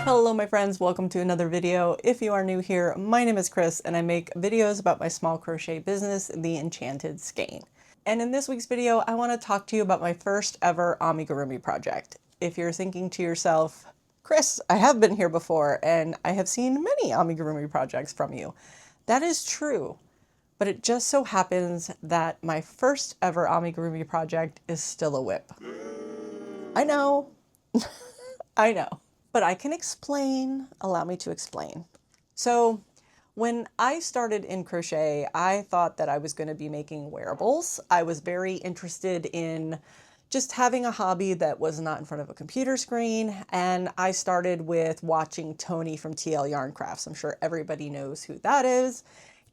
Hello my friends, welcome to another video. If you are new here, my name is Chris and I make videos about my small crochet business, the Enchanted Skein. And in this week's video, I want to talk to you about my first ever amigurumi project. If you're thinking to yourself, Chris, I have been here before and I have seen many amigurumi projects from you. That is true, but it just so happens that my first ever amigurumi project is still a WIP. I know, I know. But I can explain, allow me to explain. So when I started in crochet, I thought that I was going to be making wearables. I was very interested in just having a hobby that was not in front of a computer screen. And I started with watching Tami from TL Yarn Crafts. I'm sure everybody knows who that is.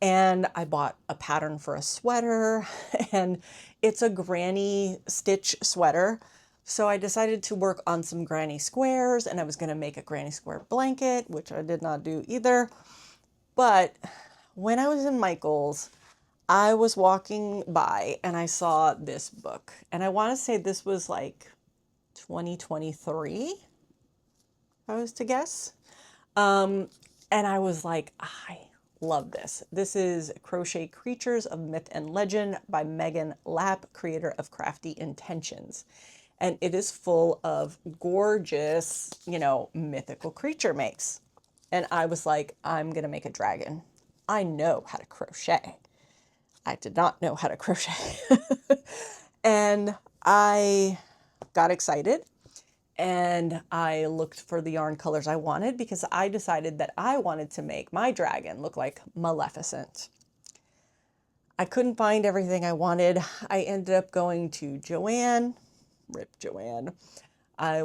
And I bought a pattern for a sweater and it's a granny stitch sweater. So I decided to work on some granny squares and I was going to make a granny square blanket, which I did not do either. But when I was in Michael's, I was walking by and I saw this book. And I want to say this was like 2023, if I was to guess. And I was like, I love this. This is Crochet Creatures of Myth and Legend by Megan Lapp, creator of Crafty Intentions. And it is full of gorgeous, mythical creature makes. And I was like, I'm going to make a dragon. I know how to crochet. I did not know how to crochet. And I got excited and I looked for the yarn colors I wanted because I decided that I wanted to make my dragon look like Maleficent. I couldn't find everything I wanted. I ended up going to Joanne. Rip Joanne. I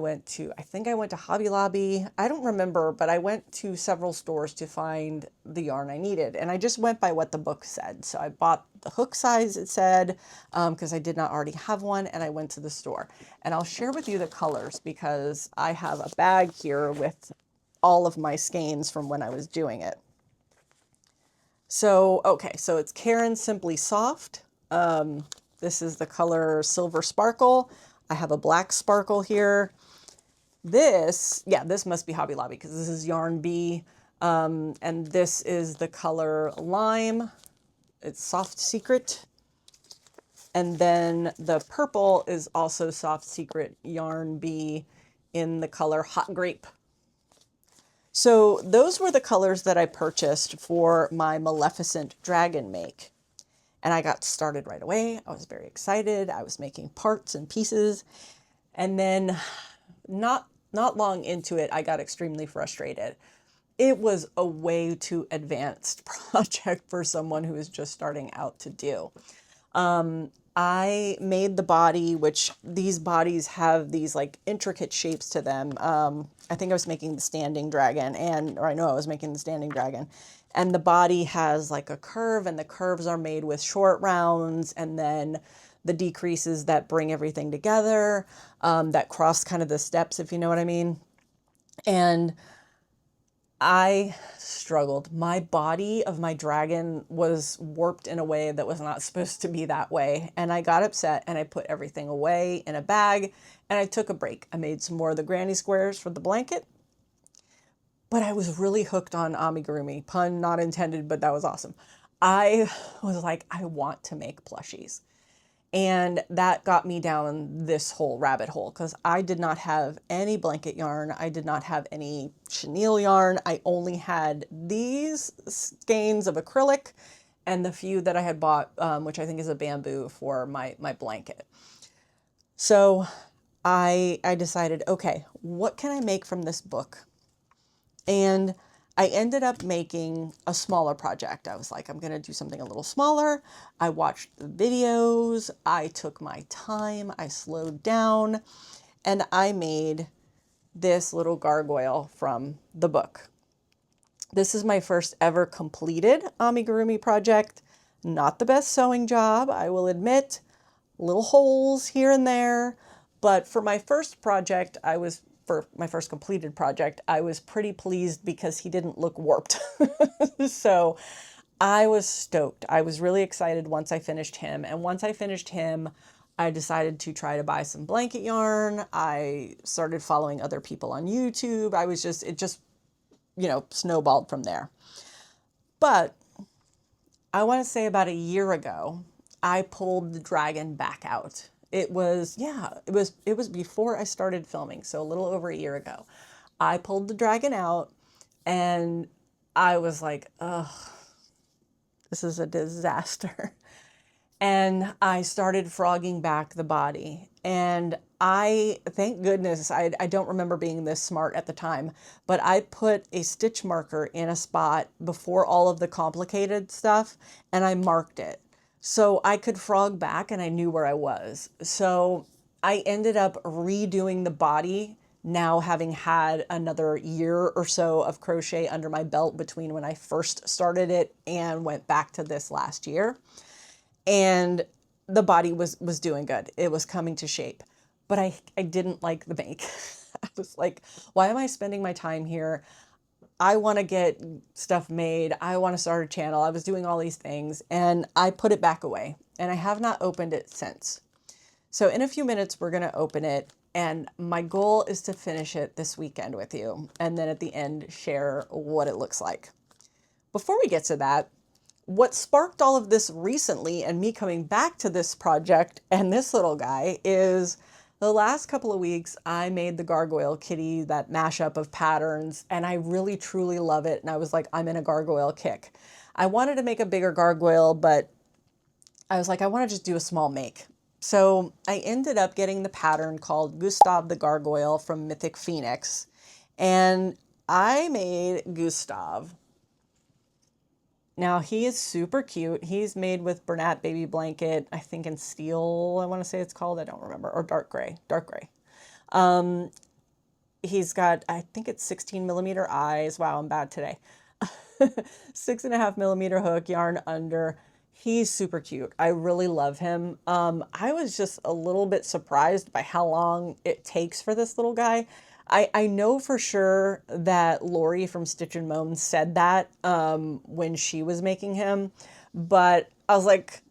think I went to Hobby Lobby. I don't remember, but I went to several stores to find the yarn I needed. And I just went by what the book said. So I bought the hook size it said, because I did not already have one, and I went to the store. And I'll share with you the colors because I have a bag here with all of my skeins from when I was doing it. So, okay, so it's Karen Simply Soft. This is the color Silver Sparkle. I have a black sparkle here. This must be Hobby Lobby because this is Yarn Bee. And this is the color Lime. It's Soft Secret. And then the purple is also Soft Secret Yarn Bee in the color Hot Grape. So those were the colors that I purchased for my Maleficent dragon make. And I got started right away. I was very excited. I was making parts and pieces. And then not long into it, I got extremely frustrated. It was a way too advanced project for someone who is just starting out to do. I made the body, which these bodies have these like intricate shapes to them. I think I was making the standing dragon I was making the standing dragon. And the body has like a curve and the curves are made with short rounds and then the decreases that bring everything together, that cross kind of the steps, if you know what I mean. And I struggled. My body of my dragon was warped in a way that was not supposed to be that way. And I got upset and I put everything away in a bag and I took a break. I made some more of the granny squares for the blanket. But I was really hooked on amigurumi. Pun not intended, but that was awesome. I was like, I want to make plushies. And that got me down this whole rabbit hole because I did not have any blanket yarn. I did not have any chenille yarn. I only had these skeins of acrylic and the few that I had bought, which I think is a bamboo for my blanket. So I decided, okay, what can I make from this book? And I ended up making a smaller project. I was like, I'm going to do something a little smaller. I watched the videos. I took my time. I slowed down and I made this little gargoyle from the book. This is my first ever completed amigurumi project. Not the best sewing job, I will admit. Little holes here and there. But for my first project, for my first completed project, I was pretty pleased because he didn't look warped. So I was stoked. I was really excited once I finished him. And once I finished him, I decided to try to buy some blanket yarn. I started following other people on YouTube. It just, snowballed from there. But I want to say about a year ago, I pulled the dragon back out. It was before I started filming, so a little over a year ago. I pulled the dragon out and I was like, ugh, this is a disaster. And I started frogging back the body. And thank goodness, I don't remember being this smart at the time, but I put a stitch marker in a spot before all of the complicated stuff, and I marked it. So I could frog back and I knew where I was. So I ended up redoing the body, now having had another year or so of crochet under my belt between when I first started it and went back to this last year. And the body was doing good. It was coming to shape, but I didn't like the make. I was like, why am I spending my time here? I want to get stuff made. I want to start a channel. I was doing all these things and I put it back away and I have not opened it since. So in a few minutes, we're going to open it and my goal is to finish it this weekend with you. And then at the end, share what it looks like. Before we get to that, what sparked all of this recently and me coming back to this project and this little guy is the last couple of weeks I made the gargoyle kitty, that mashup of patterns, and I really truly love it. And I was like, I'm in a gargoyle kick. I wanted to make a bigger gargoyle, but I was like, I want to just do a small make. So I ended up getting the pattern called Gustav the Gargoyle from Mythic Phoenix. And I made Gustav. Now he is super cute. He's made with Bernat baby blanket, I think in steel, I want to say it's called. I don't remember. Or dark gray. He's got, I think it's 16 millimeter eyes. Wow, I'm bad today. 6.5 millimeter hook, yarn under. He's super cute. I really love him. I was just a little bit surprised by how long it takes for this little guy. I know for sure that Lori from Stitch and Moan said that when she was making him, but I was like,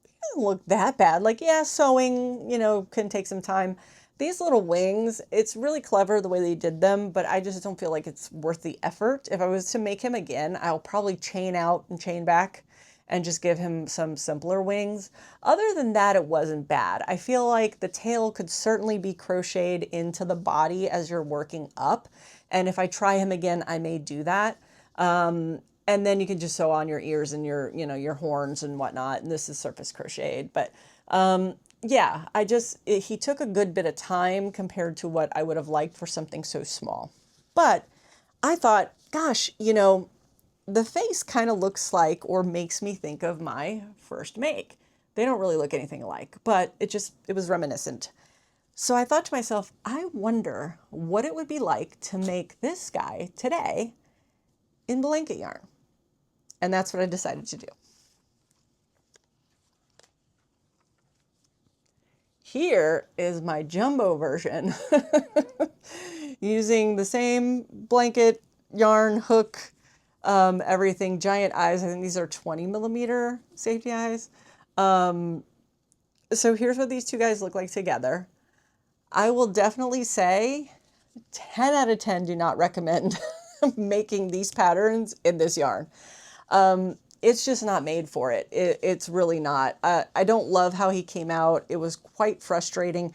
it doesn't look that bad. Like, yeah, sewing, can take some time. These little wings, it's really clever the way they did them, but I just don't feel like it's worth the effort. If I was to make him again, I'll probably chain out and chain back and just give him some simpler wings. Other than that, it wasn't bad. I feel like the tail could certainly be crocheted into the body as you're working up. And if I try him again, I may do that. And then you can just sew on your ears and your horns and whatnot. And this is surface crocheted. But yeah, he took a good bit of time compared to what I would have liked for something so small. But I thought, gosh, the face kind of looks like or makes me think of my first make. They don't really look anything alike, but it was reminiscent. So I thought to myself, I wonder what it would be like to make this guy today in blanket yarn. And that's what I decided to do. Here is my jumbo version using the same blanket yarn hook, everything, giant eyes. I think these are 20 millimeter safety eyes. So here's what these two guys look like together. I will definitely say 10 out of 10 do not recommend making these patterns in this yarn. It's just not made for it. It's really not. I don't love how he came out. It was quite frustrating.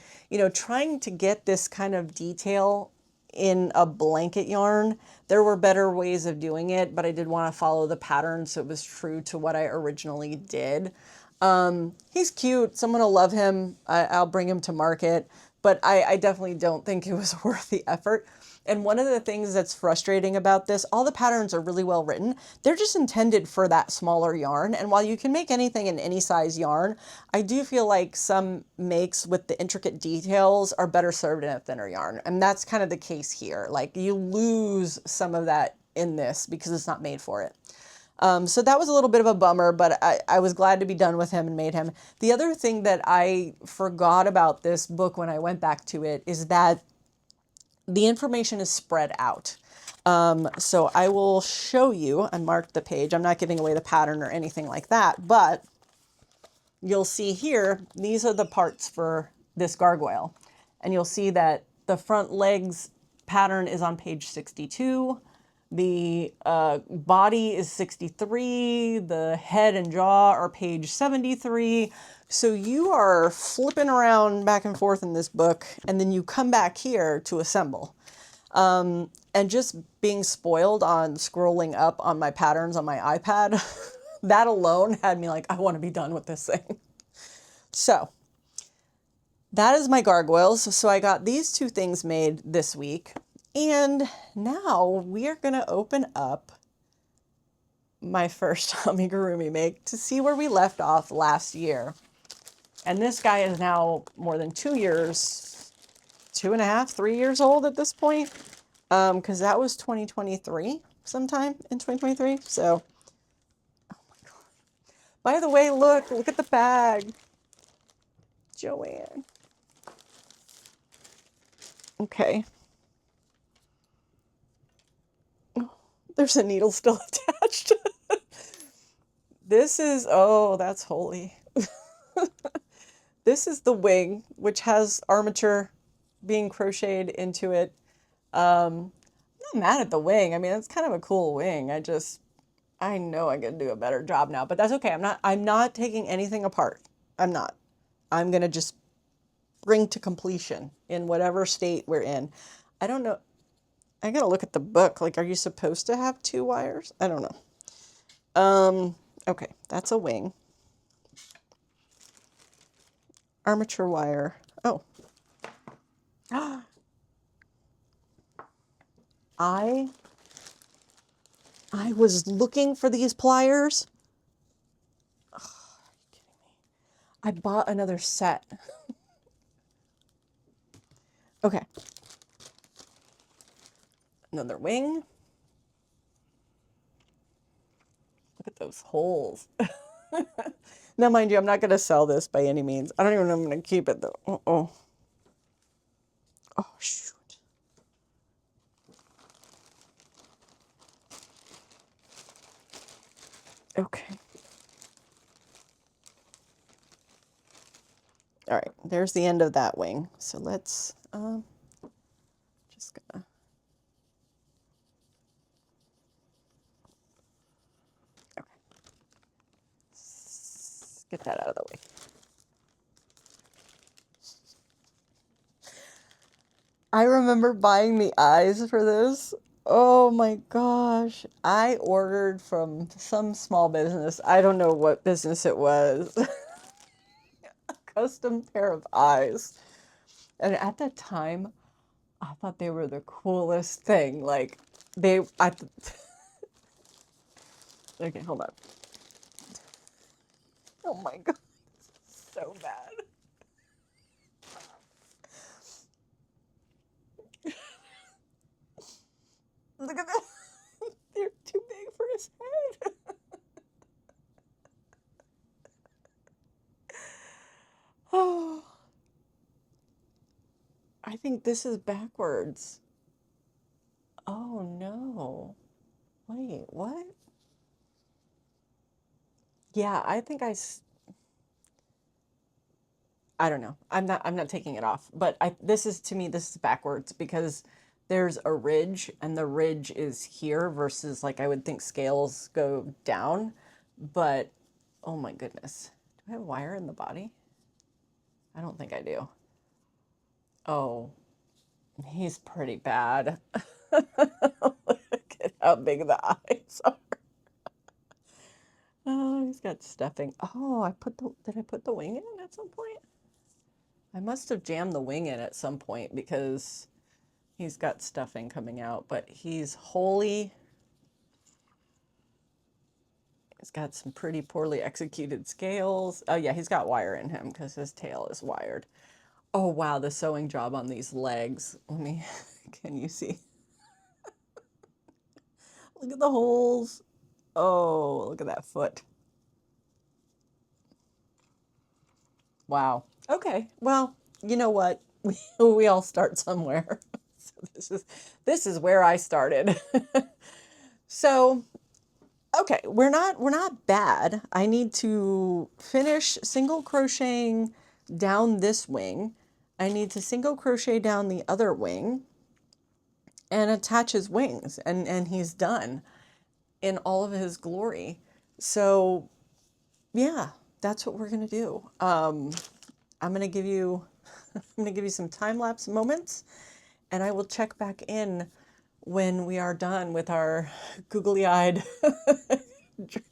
Trying to get this kind of detail in a blanket yarn, there were better ways of doing it, but I did want to follow the pattern so it was true to what I originally did. He's cute. Someone will love him. I'll bring him to market, but I definitely don't think it was worth the effort. And one of the things that's frustrating about this, all the patterns are really well written. They're just intended for that smaller yarn. And while you can make anything in any size yarn, I do feel like some makes with the intricate details are better served in a thinner yarn. And that's kind of the case here. Like you lose some of that in this because it's not made for it. So that was a little bit of a bummer, but I was glad to be done with him and made him. The other thing that I forgot about this book when I went back to it is that the information is spread out. So I will show you and mark the page. I'm not giving away the pattern or anything like that, but you'll see here, these are the parts for this gargoyle. And you'll see that the front legs pattern is on page 62. The body is 63. The head and jaw are page 73. So you are flipping around back and forth in this book, and then you come back here to assemble. And just being spoiled on scrolling up on my patterns on my iPad, that alone had me like, I want to be done with this thing. So that is my gargoyles. So I got these two things made this week. And now we are going to open up my first amigurumi make to see where we left off last year. And this guy is now more than 2 years, 2.5, 3 years old at this point. Because that was 2023, sometime in 2023. So, oh my God. By the way, look at the bag. Joanne. Okay. Oh, there's a needle still attached. This is, oh, that's holy. This is the wing, which has armature being crocheted into it. I'm not mad at the wing. I mean, it's kind of a cool wing. I know I can do a better job now, but that's okay. I'm not taking anything apart. I'm not. I'm going to just bring to completion in whatever state we're in. I don't know. I got to look at the book. Like, are you supposed to have 2 wires? I don't know. Okay. That's a wing. Armature wire. Oh. I was looking for these pliers. Oh, are you kidding me? I bought another set. Okay. Another wing. Look at those holes. Now, mind you, I'm not going to sell this by any means. I don't even know if I'm going to keep it, though. Uh-oh. Oh, shoot. Okay. All right, there's the end of that wing. So let's just gonna okay. Get that out of the way. I remember buying the eyes for this. Oh my gosh. I ordered from some small business. I don't know what business it was. A custom pair of eyes. And at that time, I thought they were the coolest thing. Like, okay, hold on. Oh my God. This is so bad. Look at that. They're too big for his head. Oh. I think this is backwards. Oh no. Wait, what? Yeah, I think I don't know. I'm not taking it off. But to me, this is backwards because there's a ridge and the ridge is here versus like I would think scales go down. But oh my goodness. Do I have wire in the body? I don't think I do. Oh, he's pretty bad. Look at how big the eyes are. Oh, he's got stuffing. Oh, did I put the wing in at some point? I must have jammed the wing in at some point because he's got stuffing coming out, but he's wholly. He's got some pretty poorly executed scales. Oh yeah, he's got wire in him because his tail is wired. Oh wow, the sewing job on these legs. Can you see? Look at the holes. Oh, look at that foot. Wow. Okay. Well, you know what? We all start somewhere. So this is where I started. So Okay, we're not bad. I need to finish single crocheting down this wing. I need to single crochet down the other wing and attach his wings, and he's done in all of his glory. So yeah, that's what we're gonna do. I'm gonna give you I'm gonna give you some time-lapse moments, and I will check back in when we are done with our googly-eyed dragon.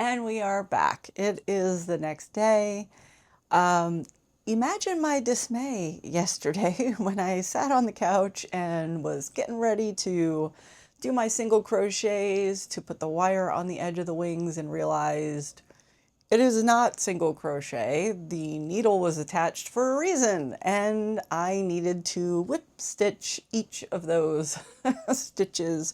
And we are back. It is the next day. Imagine my dismay yesterday when I sat on the couch and was getting ready to do my single crochets to put the wire on the edge of the wings and realized it is not single crochet. The needle was attached for a reason, and I needed to whip stitch each of those stitches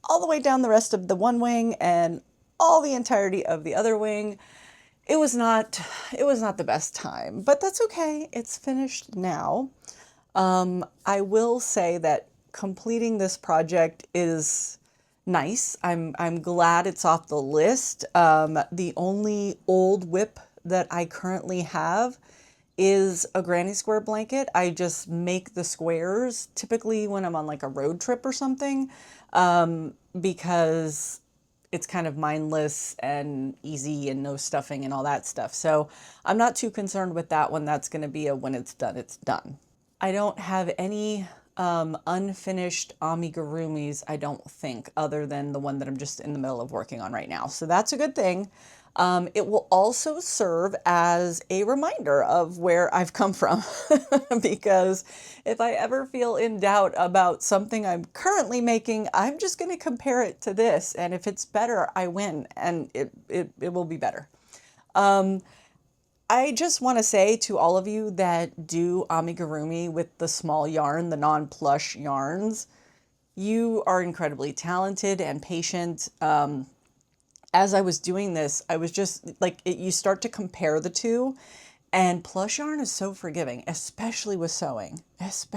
all the way down the rest of the one wing and all the entirety of the other wing. It was not the best time, but that's okay. It's finished now. I will say that completing this project is nice. I'm glad it's off the list. The only old WIP that I currently have is a granny square blanket. I just make the squares typically when I'm on like a road trip or something, because it's kind of mindless and easy and no stuffing and all that stuff. So I'm not too concerned with that one. That's going to be a when it's done, it's done. I don't have any unfinished amigurumis, I don't think, other than the one that I'm just in the middle of working on right now. So that's a good thing. It will also serve as a reminder of where I've come from, because if I ever feel in doubt about something I'm currently making, I'm just going to compare it to this. And if it's better, I win, and it will be better. I just want to say to all of you that do amigurumi with the small yarn, the non-plush yarns, you are incredibly talented and patient. As I was doing this, I was just like, you start to compare the two, and plush yarn is so forgiving, especially with sewing, that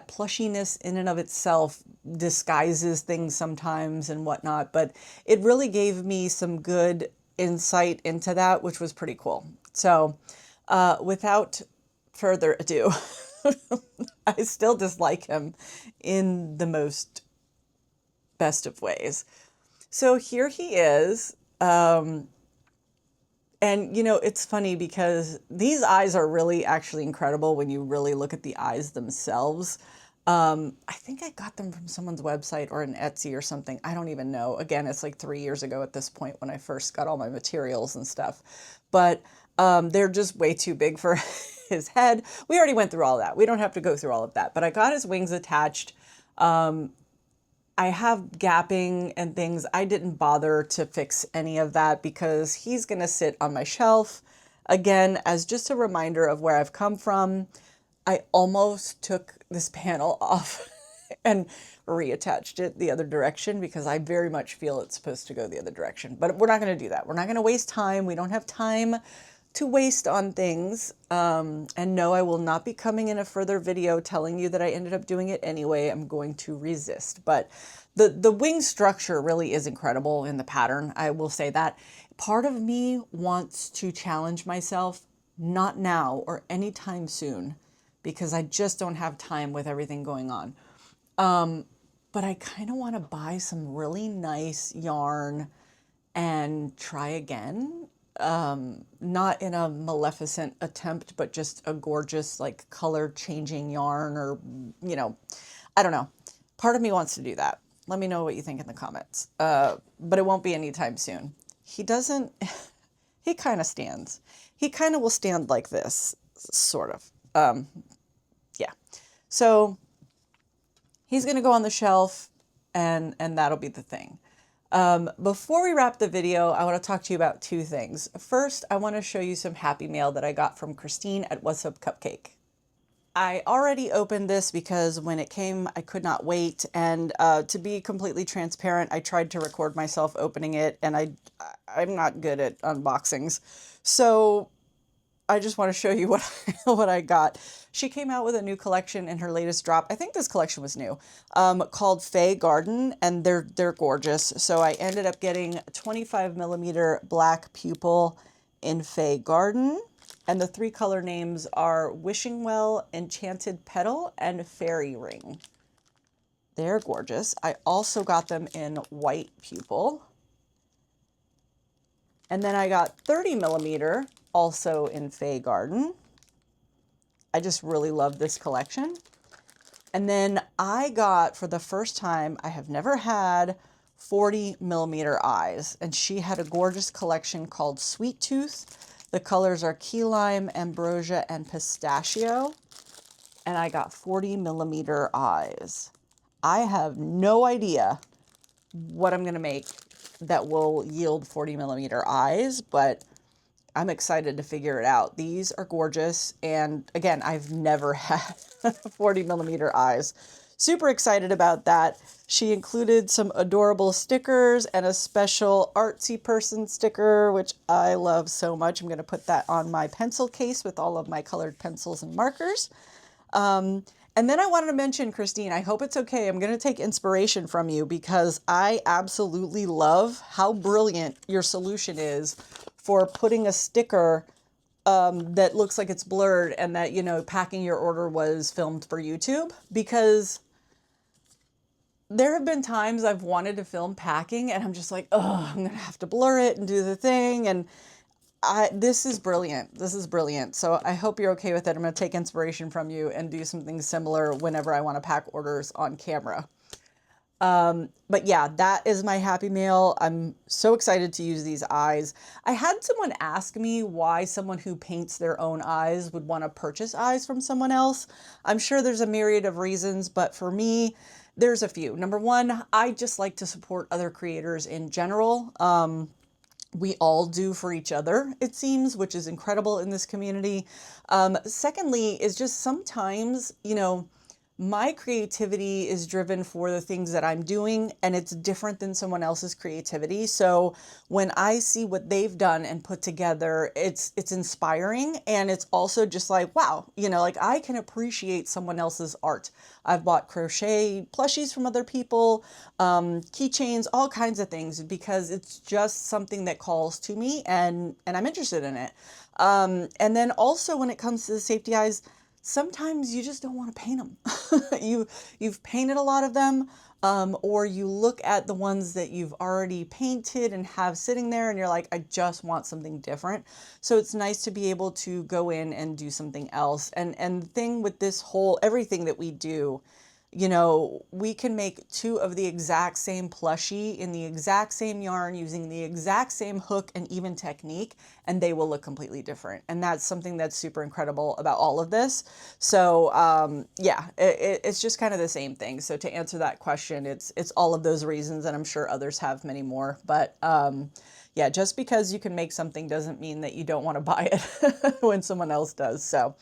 plushiness in and of itself disguises things sometimes and whatnot, but it really gave me some good insight into that, which was pretty cool. So without further ado, I still dislike him in the most best of ways. So here he is. And you know, it's funny because these eyes are really actually incredible when you really look at the eyes themselves. I think I got them from someone's website or an Etsy or something. I don't even know. Again, it's like 3 years ago at this point when I first got all my materials and stuff. But they're just way too big for his head. We already went through all that. We don't have to go through all of that. But I got his wings attached. I have gapping and things. I didn't bother to fix any of that because he's going to sit on my shelf. Again, as just a reminder of where I've come from, I almost took this panel off and reattached it the other direction because I very much feel it's supposed to go the other direction. But we're not going to do that. We're not going to waste time. We don't have time to waste on things. And no, I will not be coming in a further video telling you that I ended up doing it anyway. I'm going to resist. But the wing structure really is incredible in the pattern. I will say that. Part of me wants to challenge myself, not now or anytime soon, because I just don't have time with everything going on. but I kind of want to buy some really nice yarn and try again. Not in a maleficent attempt, but just a gorgeous, like, color changing yarn, or, you know, I don't know. Part of me wants to do that. Let me know what you think in the comments. But it won't be anytime soon. He doesn't, he kind of stands. He kind of will stand like this, sort of. Yeah. So he's going to go on the shelf, and that'll be the thing. Before we wrap the video, I want to talk to you about two things. First, I want to show you some happy mail that I got from Christine at What's Up Cupcake. I already opened this because when it came, I could not wait. And to be completely transparent, I tried to record myself opening it, and I'm not good at unboxings. So I just want to show you what I got. She came out with a new collection in her latest drop. I think this collection was new, called Fae Garden, and they're gorgeous. So I ended up getting 25mm black pupil in Fae Garden, and the 3 color names are Wishing Well, Enchanted Petal, and Fairy Ring. They're gorgeous. I also got them in white pupil. And then I got 30mm, also in Fae Garden. I just really love this collection. And then I got, for the first time, I have never had 40mm eyes. And she had a gorgeous collection called Sweet Tooth. The colors are Key Lime, Ambrosia, and Pistachio. And I got 40mm eyes. I have no idea what I'm going to make that will yield 40mm eyes, but I'm excited to figure it out. These are gorgeous. And again, I've never had 40mm eyes. Super excited about that. She included some adorable stickers and a special artsy person sticker, which I love so much. I'm going to put that on my pencil case with all of my colored pencils and markers. And then I wanted to mention, Christine, I hope it's okay. I'm going to take inspiration from you because I absolutely love how brilliant your solution is for putting a sticker that looks like it's blurred, and that, you know, packing your order was filmed for YouTube, because there have been times I've wanted to film packing and I'm just like, oh, I'm going to have to blur it and do the thing. And this is brilliant. This is brilliant. So I hope you're okay with it. I'm going to take inspiration from you and do something similar whenever I want to pack orders on camera. But yeah, that is my happy mail. I'm so excited to use these eyes. I had someone ask me why someone who paints their own eyes would want to purchase eyes from someone else. I'm sure there's a myriad of reasons, but for me, there's a few. Number one, I just like to support other creators in general. We all do for each other, it seems, which is incredible in this community. Secondly, is just sometimes, you know, my creativity is driven for the things that I'm doing, and it's different than someone else's creativity. So when I see what they've done and put together, it's inspiring. And it's also just like, wow, you know, like I can appreciate someone else's art. I've bought crochet plushies from other people, keychains, all kinds of things, because it's just something that calls to me, and I'm interested in it. And then also when it comes to the safety eyes, sometimes you just don't want to paint them. You've painted a lot of them, or you look at the ones that you've already painted and have sitting there and you're like, I just want something different. So it's nice to be able to go in and do something else. And the thing with this whole, everything that we do, you know, we can make 2 of the exact same plushie in the exact same yarn using the exact same hook and even technique, and they will look completely different. And that's something that's super incredible about all of this. So yeah, it's just kind of the same thing. So to answer that question, it's all of those reasons, and I'm sure others have many more. But yeah, just because you can make something doesn't mean that you don't want to buy it when someone else does. So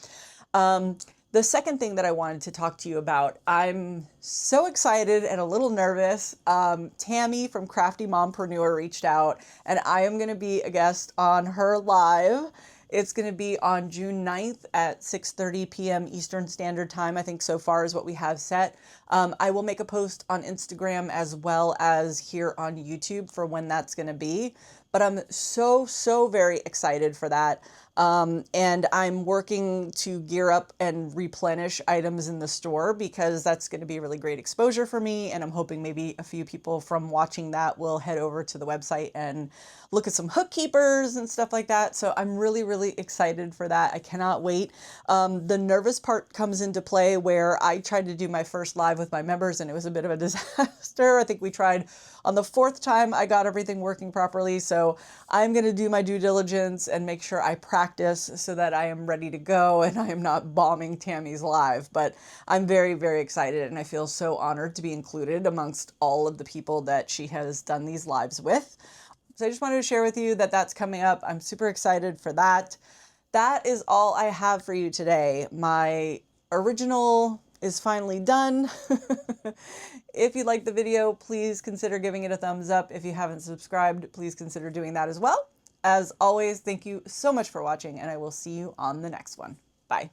the second thing that I wanted to talk to you about, I'm so excited and a little nervous. Tami from Crafty Mompreneur reached out, and I am going to be a guest on her live. It's going to be on June 9th at 6:30 p.m. Eastern Standard Time, I think so far is what we have set. I will make a post on Instagram as well as here on YouTube for when that's going to be. But I'm so very excited for that. And I'm working to gear up and replenish items in the store because that's going to be a really great exposure for me. And I'm hoping maybe a few people from watching that will head over to the website and look at some hook keepers and stuff like that. So I'm really, really excited for that. I cannot wait. The nervous part comes into play where I tried to do my first live with my members and it was a bit of a disaster. I think we tried on the fourth time I got everything working properly. So I'm going to do my due diligence and make sure I practice so that I am ready to go and I am not bombing Tami's live. But I'm very, very excited and I feel so honored to be included amongst all of the people that she has done these lives with. So I just wanted to share with you that that's coming up. I'm super excited for that. That is all I have for you today. My original is finally done. If you liked the video, please consider giving it a thumbs up. If you haven't subscribed, please consider doing that as well. As always, thank you so much for watching, and I will see you on the next one. Bye.